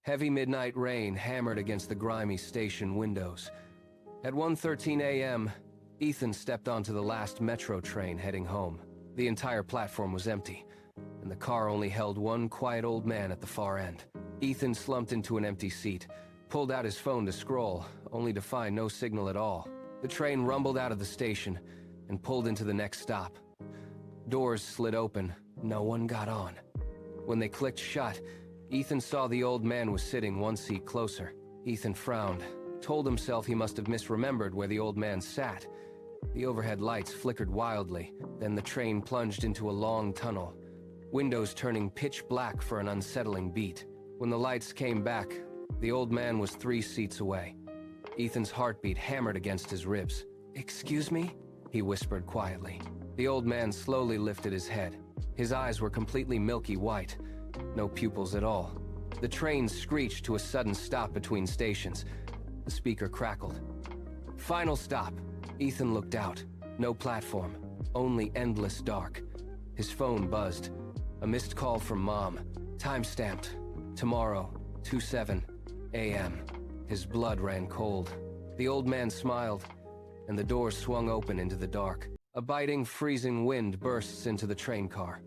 Heavy midnight rain hammered against the grimy station windows. At 1:13 a.m., Ethan stepped onto the last metro train heading home. The entire platform was empty, and the car only held one quiet old man at the far end. Ethan slumped into an empty seat, pulled out his phone to scroll, only to find no signal at all. The train rumbled out of the station and pulled into the next stop. Doors slid open. No one got on. When they clicked shut, Ethan saw the old man was sitting one seat closer. Ethan frowned, told himself he must have misremembered where the old man sat. The overhead lights flickered wildly, then the train plunged into a long tunnel, windows turning pitch black for an unsettling beat. When the lights came back, the old man was 3 seats away. Ethan's heartbeat hammered against his ribs. "Excuse me?" he whispered quietly. The old man slowly lifted his head. His eyes were completely milky white, no pupils at all. The train screeched to a sudden stop between stations. The speaker crackled. "Final stop." Ethan looked out. No platform, only endless dark. His phone buzzed. A missed call from Mom. Time-stamped. Tomorrow, 2:07 a.m. His blood ran cold. The old man smiled, and the doors swung open into the dark. A biting, freezing wind bursts into the train car.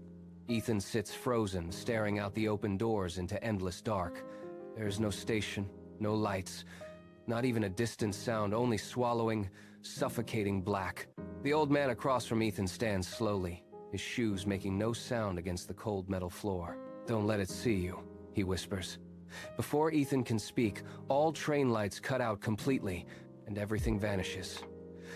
Ethan sits frozen, staring out the open doors into endless dark. There is no station, no lights, not even a distant sound, only swallowing, suffocating black. The old man across from Ethan stands slowly, his shoes making no sound against the cold metal floor. "Don't let it see you," he whispers. Before Ethan can speak, all train lights cut out completely, and everything vanishes.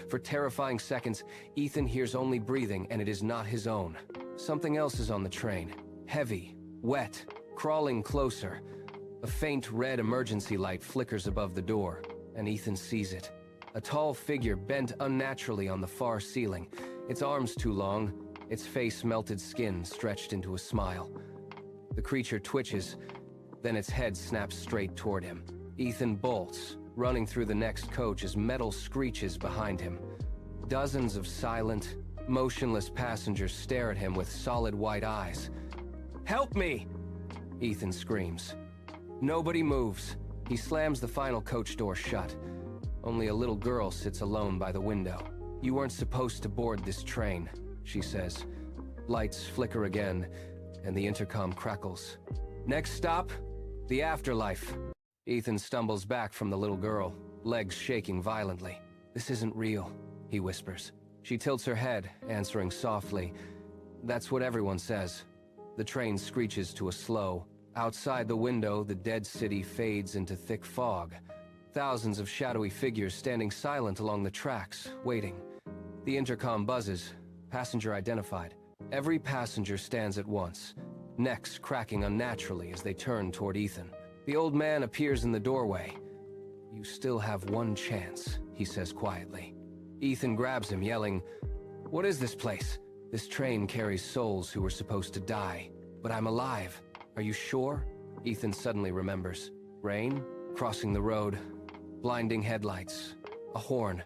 For terrifying seconds, Ethan hears only breathing, and it is not his own. Something else is on the train. Heavy, wet, crawling closer. A faint red emergency light flickers above the door, and Ethan sees it. A tall figure bent unnaturally on the far ceiling, its arms too long, its face melted skin stretched into a smile. The creature twitches, then its head snaps straight toward him. Ethan bolts, running through the next coach as metal screeches behind him. Dozens of silent, motionless passengers stare at him with solid white eyes. "Help me!" Ethan screams. Nobody moves. He slams the final coach door shut. Only a little girl sits alone by the window. "You weren't supposed to board this train," she says. Lights flicker again, and the intercom crackles. "Next stop, the Afterlife." Ethan stumbles back from the little girl, legs shaking violently. "This isn't real," he whispers. She tilts her head, answering softly. "That's what everyone says." The train screeches to a slow. Outside the window, the dead city fades into thick fog. Thousands of shadowy figures standing silent along the tracks, waiting. The intercom buzzes. Passenger identified. Every passenger stands at once, necks cracking unnaturally as they turn toward Ethan. The old man appears in the doorway. "You still have one chance," he says quietly. Ethan grabs him, yelling, "What is this place? This train carries souls who were supposed to die. But I'm alive. Are you sure?" Ethan suddenly remembers. Rain, crossing the road, blinding headlights, a horn,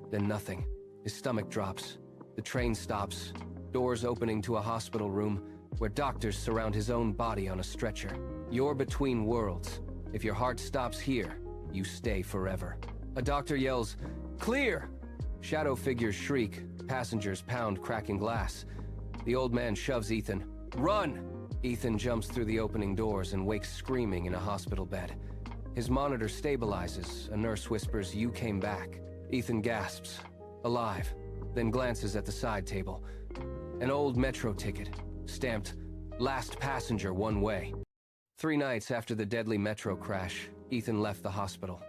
then nothing. His stomach drops. The train stops, doors opening to a hospital room where doctors surround his own body on a stretcher. "You're between worlds. If your heart stops here, you stay forever." A doctor yells, "Clear!" Shadow figures shriek, passengers pound cracking glass. The old man shoves Ethan. "Run!" Ethan jumps through the opening doors and wakes screaming in a hospital bed. His monitor stabilizes. A nurse whispers, "You came back." Ethan gasps, alive, then glances at the side table. An old metro ticket, stamped, "Last passenger one way." 3 nights after the deadly metro crash, Ethan left the hospital.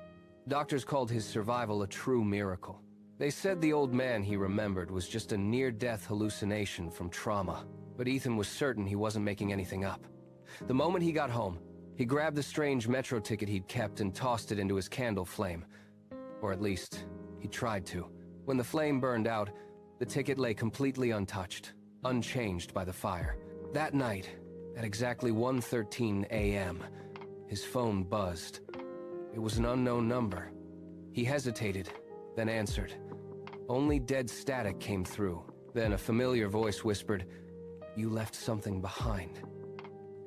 Doctors called his survival a true miracle. They said the old man he remembered was just a near-death hallucination from trauma, but Ethan was certain he wasn't making anything up. The moment he got home, he grabbed the strange metro ticket he'd kept and tossed it into his candle flame. Or at least, he tried to. When the flame burned out, the ticket lay completely untouched, unchanged by the fire. That night, at exactly 1:13 a.m., his phone buzzed. It was an unknown number. He hesitated, then answered. Only dead static came through. Then a familiar voice whispered, "You left something behind."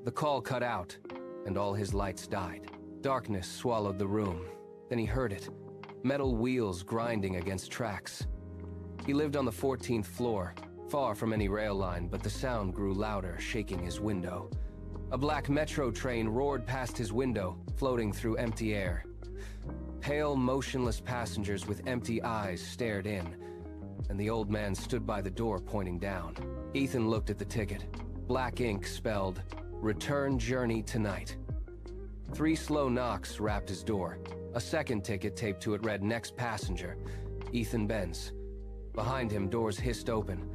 The call cut out. and all his lights died. Darkness swallowed the room. Then he heard it. Metal wheels grinding against tracks. He lived on the 14th floor, far from any rail line, but the sound grew louder, shaking his window. A black metro train roared past his window, floating through empty air. Pale, motionless passengers with empty eyes stared in, and the old man stood by the door pointing down. Ethan looked at the ticket. Black ink spelled, "Return journey tonight." 3 slow knocks rapped his door. A second ticket taped to it read, "Next passenger, Ethan Benz." Behind him, doors hissed open.